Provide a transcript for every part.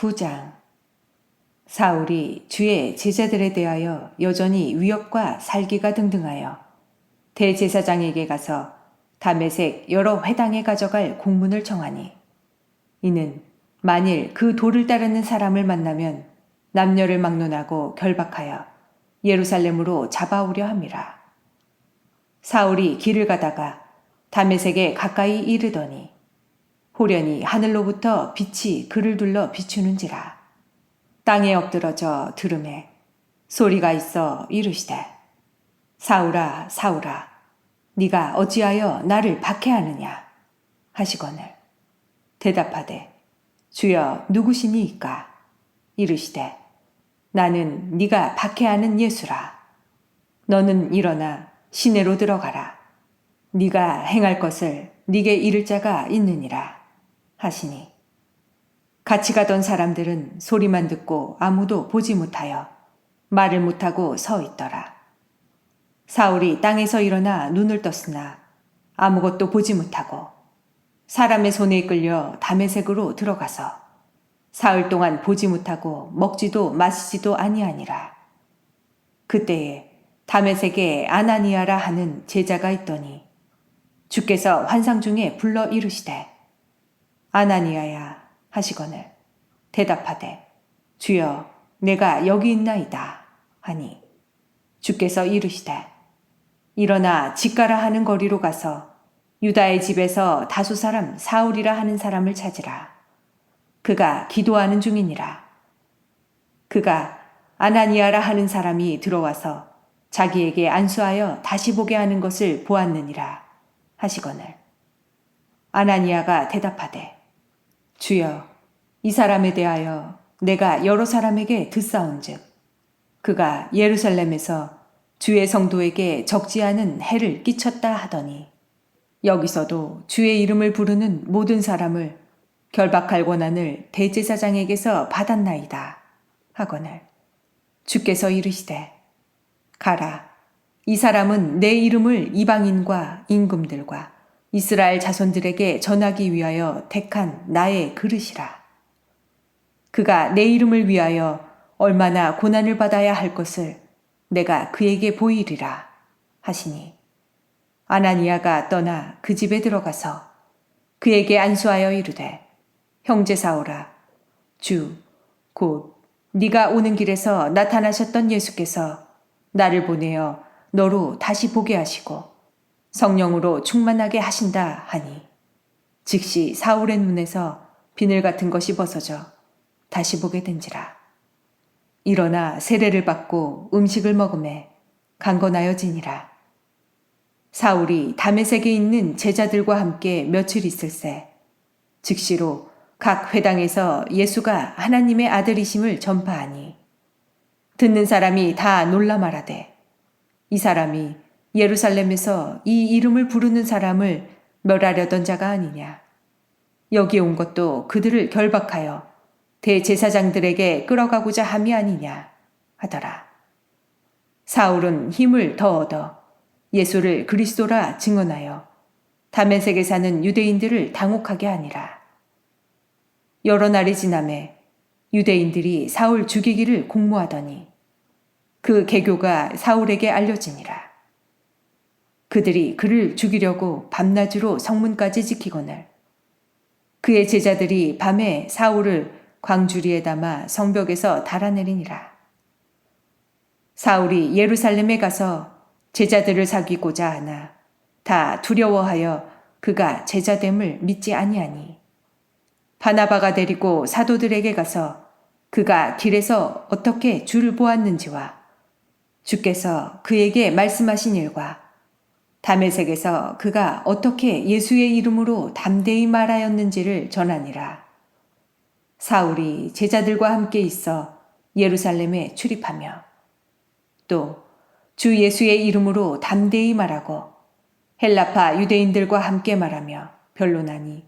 9장. 사울이 주의 제자들에 대하여 여전히 위협과 살기가 등등하여 대제사장에게 가서 다메섹 여러 회당에 가져갈 공문을 청하니, 이는 만일 그 도를 따르는 사람을 만나면 남녀를 막론하고 결박하여 예루살렘으로 잡아오려 함이라. 사울이 길을 가다가 다메섹에 가까이 이르더니 호련히 하늘로부터 빛이 그를 둘러 비추는지라. 땅에 엎드러져 들으매 소리가 있어 이르시되, 사울아 사울아, 네가 어찌하여 나를 박해하느냐 하시거늘, 대답하되, 주여 누구시니이까? 이르시되, 나는 네가 박해하는 예수라. 너는 일어나 시내로 들어가라. 네가 행할 것을 네게 이를 자가 있느니라 하시니, 같이 가던 사람들은 소리만 듣고 아무도 보지 못하여 말을 못하고 서 있더라. 사울이 땅에서 일어나 눈을 떴으나 아무것도 보지 못하고 사람의 손에 이끌려 다메섹으로 들어가서 사흘 동안 보지 못하고 먹지도 마시지도 아니하니라. 그때에 다메섹에 아나니아라 하는 제자가 있더니 주께서 환상 중에 불러 이르시되, 아나니아야 하시거늘, 대답하되, 주여 내가 여기 있나이다 하니, 주께서 이르시되, 일어나 직가라 하는 거리로 가서 유다의 집에서 다수 사람 사울이라 하는 사람을 찾으라. 그가 기도하는 중이니라. 그가 아나니아라 하는 사람이 들어와서 자기에게 안수하여 다시 보게 하는 것을 보았느니라 하시거늘, 아나니아가 대답하되, 주여, 이 사람에 대하여 내가 여러 사람에게 듣사온즉 그가 예루살렘에서 주의 성도에게 적지 않은 해를 끼쳤다 하더니, 여기서도 주의 이름을 부르는 모든 사람을 결박할 권한을 대제사장에게서 받았나이다 하거늘, 주께서 이르시되, 가라. 이 사람은 내 이름을 이방인과 임금들과 이스라엘 자손들에게 전하기 위하여 택한 나의 그릇이라. 그가 내 이름을 위하여 얼마나 고난을 받아야 할 것을 내가 그에게 보이리라 하시니, 아나니아가 떠나 그 집에 들어가서 그에게 안수하여 이르되, 형제 사울아, 주 곧 네가 오는 길에서 나타나셨던 예수께서 나를 보내어 너로 다시 보게 하시고 성령으로 충만하게 하신다 하니, 즉시 사울의 눈에서 비늘 같은 것이 벗어져 다시 보게 된지라. 일어나 세례를 받고 음식을 먹음에 강건하여지니라. 사울이 다메섹에 있는 제자들과 함께 며칠 있을새 즉시로 각 회당에서 예수가 하나님의 아들이심을 전파하니, 듣는 사람이 다 놀라 말하되, 이 사람이 예루살렘에서 이 이름을 부르는 사람을 멸하려던 자가 아니냐. 여기 온 것도 그들을 결박하여 대제사장들에게 끌어가고자 함이 아니냐 하더라. 사울은 힘을 더 얻어 예수를 그리스도라 증언하여 다메섹에 사는 유대인들을 당혹하게 하니라. 여러 날이 지나매 유대인들이 사울 죽이기를 공모하더니 그 계교가 사울에게 알려지니라. 그들이 그를 죽이려고 밤낮으로 성문까지 지키거늘, 그의 제자들이 밤에 사울을 광주리에 담아 성벽에서 달아내리니라. 사울이 예루살렘에 가서 제자들을 사귀고자 하나 다 두려워하여 그가 제자됨을 믿지 아니하니, 바나바가 데리고 사도들에게 가서 그가 길에서 어떻게 주를 보았는지와 주께서 그에게 말씀하신 일과 다메섹에서 그가 어떻게 예수의 이름으로 담대히 말하였는지를 전하니라. 사울이 제자들과 함께 있어 예루살렘에 출입하며 또 주 예수의 이름으로 담대히 말하고 헬라파 유대인들과 함께 말하며 변론하니,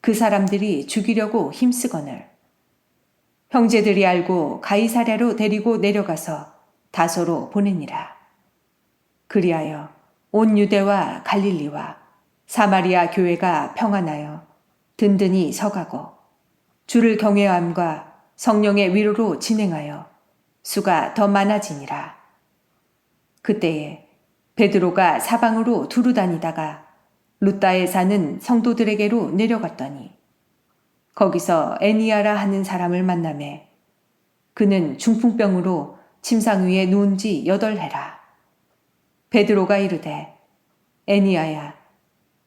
그 사람들이 죽이려고 힘쓰거늘, 형제들이 알고 가이사랴로 데리고 내려가서 다소로 보내니라. 그리하여 온 유대와 갈릴리와 사마리아 교회가 평안하여 든든히 서가고 주를 경외함과 성령의 위로로 진행하여 수가 더 많아지니라. 그때에 베드로가 사방으로 두루 다니다가 루다에 사는 성도들에게로 내려갔더니 거기서 애니아라 하는 사람을 만나매 그는 중풍병으로 침상 위에 누운 지 8해라. 베드로가 이르되 애니아야,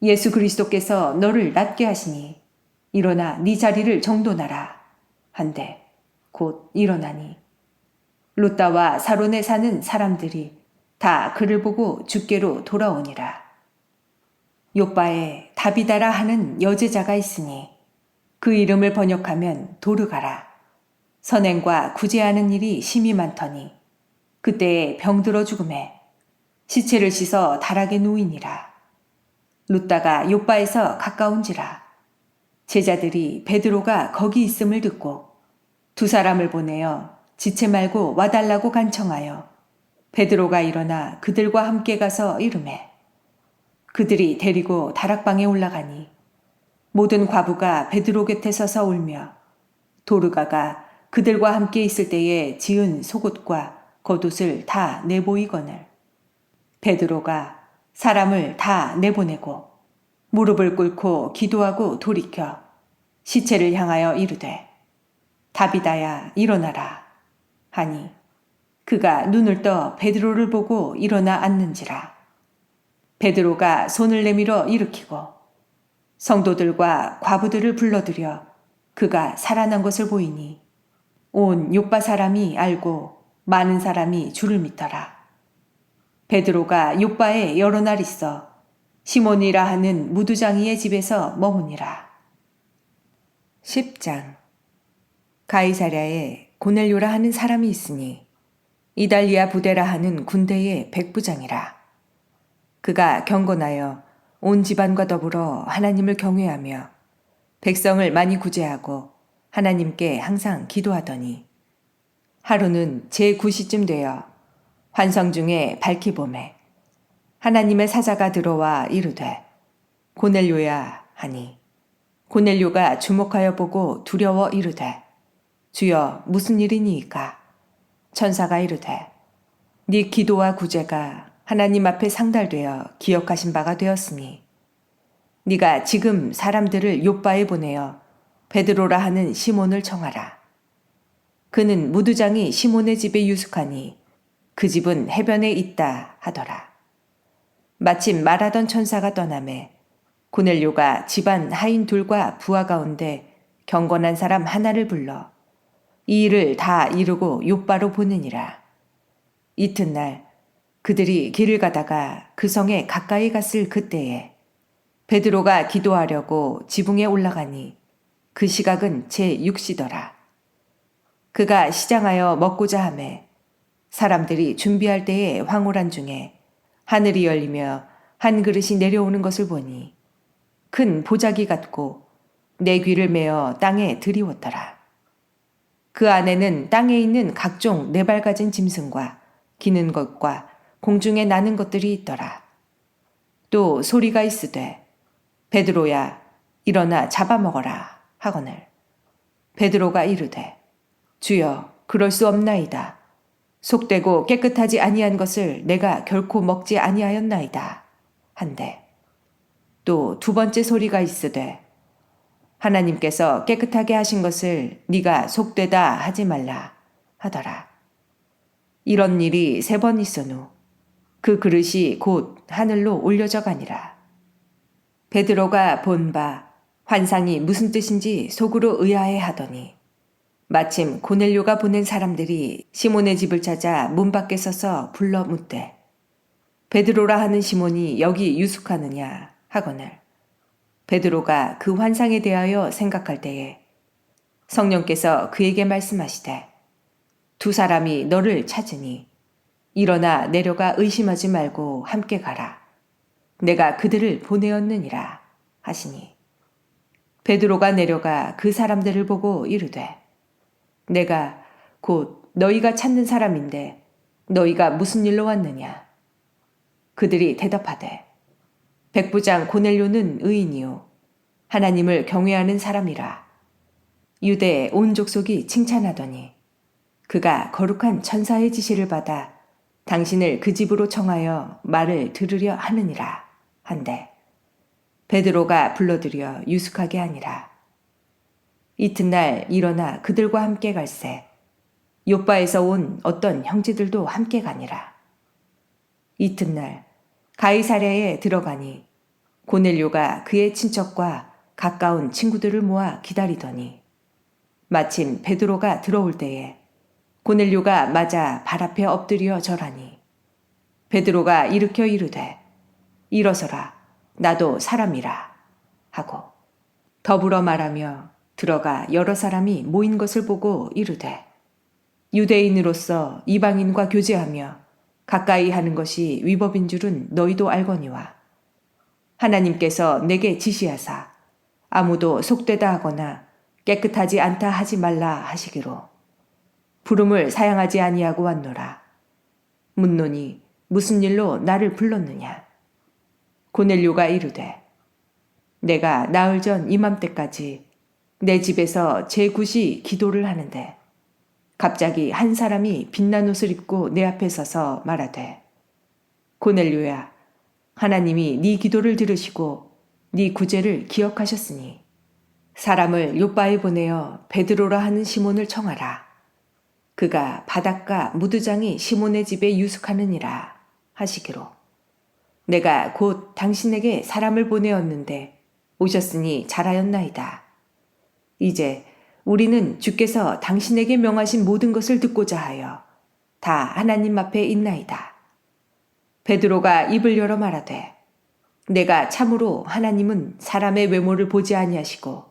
예수 그리스도께서 너를 낫게 하시니 일어나 네 자리를 정돈하라 한데 곧 일어나니 루다와 사론에 사는 사람들이 다 그를 보고 주께로 돌아오니라. 요바에 다비다라 하는 여제자가 있으니 그 이름을 번역하면 도르가라. 선행과 구제하는 일이 심히 많더니 그때에 병들어 죽음에 시체를 씻어 다락에 누이니라. 루다가 요바에서 가까운지라. 제자들이 베드로가 거기 있음을 듣고 두 사람을 보내어 지체 말고 와달라고 간청하여 베드로가 일어나 그들과 함께 가서 이르매 그들이 데리고 다락방에 올라가니 모든 과부가 베드로 곁에 서서 울며 도르가가 그들과 함께 있을 때에 지은 속옷과 겉옷을 다 내보이거늘 베드로가 사람을 다 내보내고 무릎을 꿇고 기도하고 돌이켜 시체를 향하여 이르되 다비다야 일어나라 하니 그가 눈을 떠 베드로를 보고 일어나 앉는지라. 베드로가 손을 내밀어 일으키고 성도들과 과부들을 불러들여 그가 살아난 것을 보이니 온 요빠 사람이 알고 많은 사람이 줄을 믿더라. 베드로가 요빠에 여러 날 있어 시몬이라 하는 무두장이의 집에서 머무니라. 10장. 가이사랴에 고넬료라 하는 사람이 있으니 이달리아 부대라 하는 군대의 백부장이라. 그가 경건하여 온 집안과 더불어 하나님을 경외하며 백성을 많이 구제하고 하나님께 항상 기도하더니 하루는 제9시쯤 되어 환성 중에 밝히 봄에 하나님의 사자가 들어와 이르되 고넬료야 하니 고넬료가 주목하여 보고 두려워 이르되 주여 무슨 일이니이까? 천사가 이르되 네 기도와 구제가 하나님 앞에 상달되어 기억하신 바가 되었으니 네가 지금 사람들을 요바에 보내어 베드로라 하는 시몬을 청하라. 그는 무두장이 시몬의 집에 유숙하니 그 집은 해변에 있다 하더라. 마침 말하던 천사가 떠나매 고넬료가 집안 하인 둘과 부하 가운데 경건한 사람 하나를 불러 이 일을 다 이루고 요바로 보내니라. 이튿날 그들이 길을 가다가 그 성에 가까이 갔을 그때에 베드로가 기도하려고 지붕에 올라가니 그 시각은 제6시더라. 그가 시장하여 먹고자 하매 사람들이 준비할 때에 황홀한 중에 하늘이 열리며 한 그릇이 내려오는 것을 보니 큰 보자기 같고 내 귀를 메어 땅에 들이웠더라. 그 안에는 땅에 있는 각종 네발 가진 짐승과 기는 것과 공중에 나는 것들이 있더라. 또 소리가 있으되 베드로야 일어나 잡아먹어라 하거늘 베드로가 이르되 주여 그럴 수 없나이다. 속되고 깨끗하지 아니한 것을 내가 결코 먹지 아니하였나이다 한데 또 두 번째 소리가 있으되 하나님께서 깨끗하게 하신 것을 네가 속되다 하지 말라 하더라. 이런 일이 3번 있은 후 그 그릇이 곧 하늘로 올려져 가니라. 베드로가 본 바 환상이 무슨 뜻인지 속으로 의아해 하더니 마침 고넬료가 보낸 사람들이 시몬의 집을 찾아 문 밖에 서서 불러 묻되 베드로라 하는 시몬이 여기 유숙하느냐 하거늘 베드로가 그 환상에 대하여 생각할 때에 성령께서 그에게 말씀하시되 두 사람이 너를 찾으니 일어나 내려가 의심하지 말고 함께 가라. 내가 그들을 보내었느니라 하시니 베드로가 내려가 그 사람들을 보고 이르되 내가 곧 너희가 찾는 사람인데 너희가 무슨 일로 왔느냐? 그들이 대답하되 백부장 고넬료는 의인이요 하나님을 경외하는 사람이라. 유대 온 족속이 칭찬하더니 그가 거룩한 천사의 지시를 받아 당신을 그 집으로 청하여 말을 들으려 하느니라 한데 베드로가 불러들여 유숙하게 하니라. 이튿날 일어나 그들과 함께 갈새 욥바에서 온 어떤 형제들도 함께 가니라. 이튿날 가이사랴에 들어가니 고넬료가 그의 친척과 가까운 친구들을 모아 기다리더니 마침 베드로가 들어올 때에 고넬료가 맞아 발 앞에 엎드려 절하니 베드로가 일으켜 이르되 일어서라 나도 사람이라 하고 더불어 말하며 들어가 여러 사람이 모인 것을 보고 이르되 유대인으로서 이방인과 교제하며 가까이 하는 것이 위법인 줄은 너희도 알거니와 하나님께서 내게 지시하사 아무도 속되다 하거나 깨끗하지 않다 하지 말라 하시기로 부름을 사양하지 아니하고 왔노라. 묻노니 무슨 일로 나를 불렀느냐? 고넬료가 이르되 내가 나흘 전 이맘때까지 내 집에서 제9시 기도를 하는데 갑자기 한 사람이 빛난 옷을 입고 내 앞에 서서 말하되 고넬료야 하나님이 네 기도를 들으시고 네 구제를 기억하셨으니 사람을 욥바에 보내어 베드로라 하는 시몬을 청하라. 그가 바닷가 무두장이 시몬의 집에 유숙하느니라 하시기로 내가 곧 당신에게 사람을 보내었는데 오셨으니 잘하였나이다. 이제 우리는 주께서 당신에게 명하신 모든 것을 듣고자 하여 다 하나님 앞에 있나이다. 베드로가 입을 열어 말하되 내가 참으로 하나님은 사람의 외모를 보지 아니하시고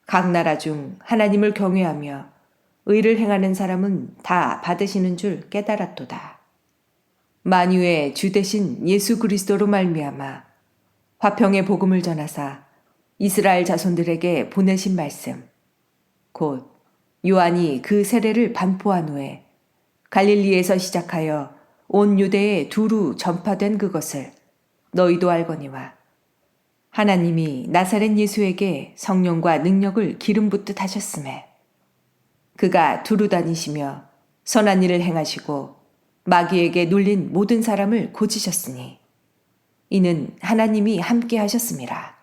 각 나라 중 하나님을 경외하며 의를 행하는 사람은 다 받으시는 줄 깨달았도다. 만유의 주 되신 예수 그리스도로 말미암아 화평의 복음을 전하사 이스라엘 자손들에게 보내신 말씀 곧 요한이 그 세례를 반포한 후에 갈릴리에서 시작하여 온 유대에 두루 전파된 그것을 너희도 알거니와 하나님이 나사렛 예수에게 성령과 능력을 기름 붓듯 하셨음에 그가 두루 다니시며 선한 일을 행하시고 마귀에게 눌린 모든 사람을 고치셨으니 이는 하나님이 함께 하셨음이라.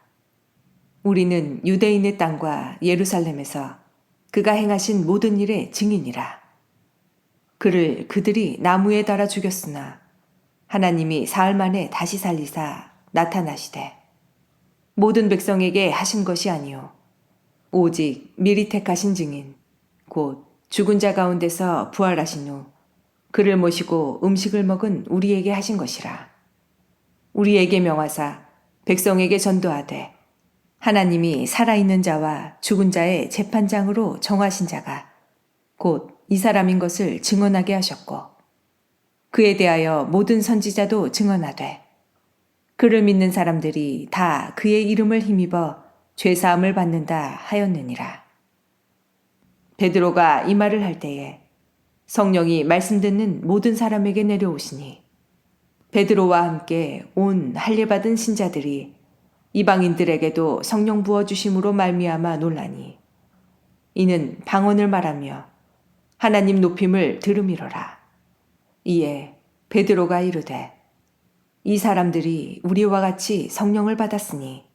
우리는 유대인의 땅과 예루살렘에서 그가 행하신 모든 일의 증인이라. 그를 그들이 나무에 달아 죽였으나 하나님이 사흘 만에 다시 살리사 나타나시되 모든 백성에게 하신 것이 아니요 오직 미리 택하신 증인 곧 죽은 자 가운데서 부활하신 후 그를 모시고 음식을 먹은 우리에게 하신 것이라. 우리에게 명하사 백성에게 전도하되 하나님이 살아있는 자와 죽은 자의 재판장으로 정하신 자가 곧 이 사람인 것을 증언하게 하셨고 그에 대하여 모든 선지자도 증언하되 그를 믿는 사람들이 다 그의 이름을 힘입어 죄사함을 받는다 하였느니라. 베드로가 이 말을 할 때에 성령이 말씀 듣는 모든 사람에게 내려오시니 베드로와 함께 온 할례받은 신자들이 이방인들에게도 성령 부어주심으로 말미암아 놀라니 이는 방언을 말하며 하나님 높임을 들음이로라. 이에 베드로가 이르되 이 사람들이 우리와 같이 성령을 받았으니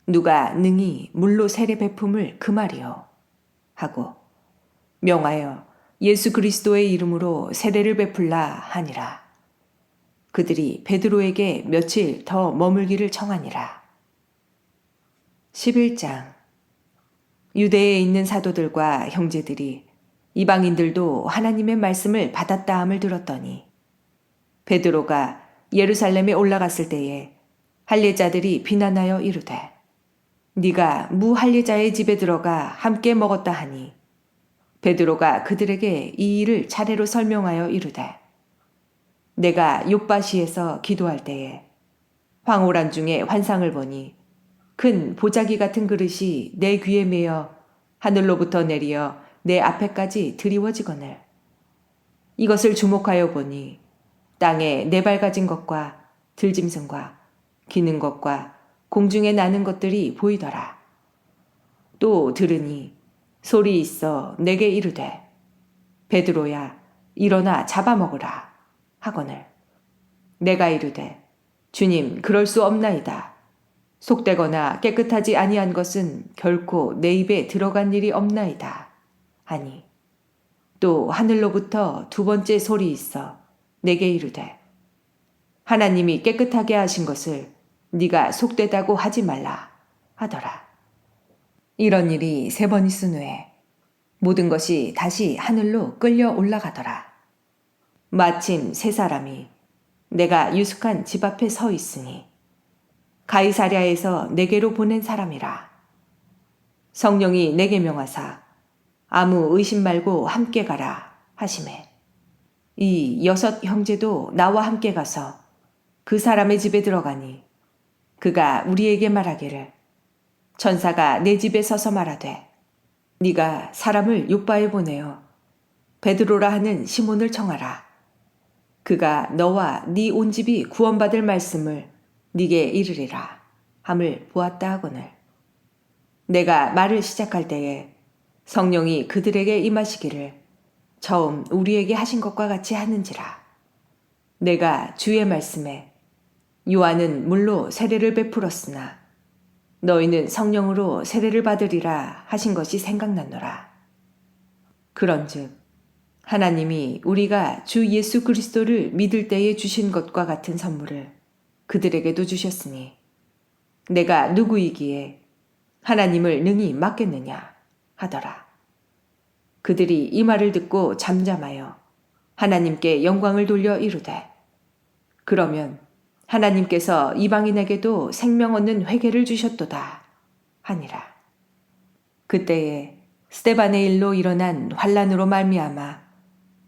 누가 능히 물로 세례 베품을 금하리요 하고 명하여 예수 그리스도의 이름으로 세례를 베풀라 하니라. 그들이 베드로에게 며칠 더 머물기를 청하니라. 11장 유대에 있는 사도들과 형제들이 이방인들도 하나님의 말씀을 받았다 함을 들었더니 베드로가 예루살렘에 올라갔을 때에 할례자들이 비난하여 이르되 네가 무할례자의 집에 들어가 함께 먹었다 하니 베드로가 그들에게 이 일을 차례로 설명하여 이르되 내가 욥바시에서 기도할 때에 황홀한 중에 환상을 보니 큰 보자기 같은 그릇이 내 귀에 매어 하늘로부터 내리어 내 앞에까지 드리워지거늘 이것을 주목하여 보니 땅에 네발가진 것과 들짐승과 기는 것과 공중에 나는 것들이 보이더라. 또 들으니 소리 있어 내게 이르되 베드로야 일어나 잡아먹으라 하거늘 내가 이르되 주님 그럴 수 없나이다. 속되거나 깨끗하지 아니한 것은 결코 내 입에 들어간 일이 없나이다 하니 또 하늘로부터 두 번째 소리 있어 내게 이르되 하나님이 깨끗하게 하신 것을 네가 속되다고 하지 말라 하더라. 이런 일이 세 번 있은 후에 모든 것이 다시 하늘로 끌려 올라가더라. 마침 세 사람이 내가 유숙한 집 앞에 서 있으니 가이사랴에서 내게로 보낸 사람이라. 성령이 내게 명하사 아무 의심 말고 함께 가라 하시매 이 6 형제도 나와 함께 가서 그 사람의 집에 들어가니 그가 우리에게 말하기를 천사가 내 집에 서서 말하되 네가 사람을 요바에 보내어 베드로라 하는 시몬을 청하라. 그가 너와 네 온 집이 구원받을 말씀을 네게 이르리라 함을 보았다 하거늘 내가 말을 시작할 때에 성령이 그들에게 임하시기를 처음 우리에게 하신 것과 같이 하는지라. 내가 주의 말씀에 요한은 물로 세례를 베풀었으나 너희는 성령으로 세례를 받으리라 하신 것이 생각났노라. 그런즉 하나님이 우리가 주 예수 그리스도를 믿을 때에 주신 것과 같은 선물을 그들에게도 주셨으니 내가 누구이기에 하나님을 능히 막겠느냐 하더라. 그들이 이 말을 듣고 잠잠하여 하나님께 영광을 돌려 이르되 그러면 하나님께서 이방인에게도 생명 얻는 회개를 주셨도다 하니라. 그때에 스데반의 일로 일어난 환란으로 말미암아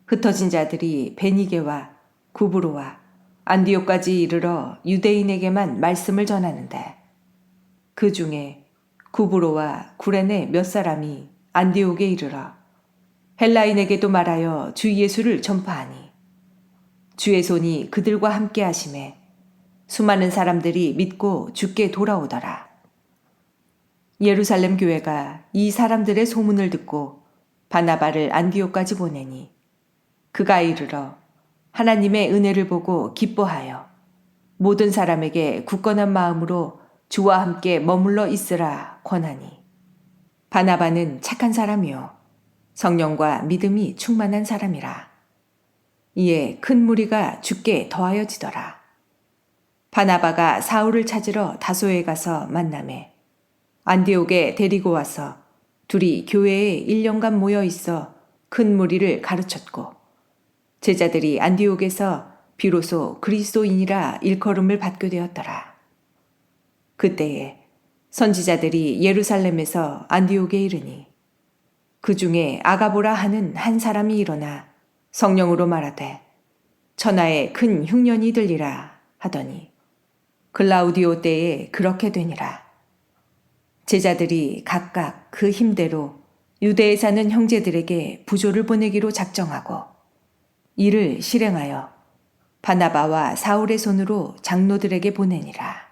흩어진 자들이 베니게와 구브로와 안디옥까지 이르러 유대인에게만 말씀을 전하는데 그 중에 구브로와 구레네 몇 사람이 안디옥에 이르러 헬라인에게도 말하여 주 예수를 전파하니 주의 손이 그들과 함께 하심에 수많은 사람들이 믿고 주께 돌아오더라. 예루살렘 교회가 이 사람들의 소문을 듣고 바나바를 안디옥까지 보내니 그가 이르러 하나님의 은혜를 보고 기뻐하여 모든 사람에게 굳건한 마음으로 주와 함께 머물러 있으라 권하니 바나바는 착한 사람이요 성령과 믿음이 충만한 사람이라. 이에 큰 무리가 주께 더하여지더라. 바나바가 사울을 찾으러 다소에 가서 만나매 안디옥에 데리고 와서 둘이 교회에 1년간 모여 있어 큰 무리를 가르쳤고 제자들이 안디옥에서 비로소 그리스도인이라 일컬음을 받게 되었더라. 그때에 선지자들이 예루살렘에서 안디옥에 이르니 그 중에 아가보라 하는 한 사람이 일어나 성령으로 말하되 천하에 큰 흉년이 들리라 하더니 글라우디오 때에 그렇게 되니라. 제자들이 각각 그 힘대로 유대에 사는 형제들에게 부조를 보내기로 작정하고 이를 실행하여 바나바와 사울의 손으로 장로들에게 보내니라.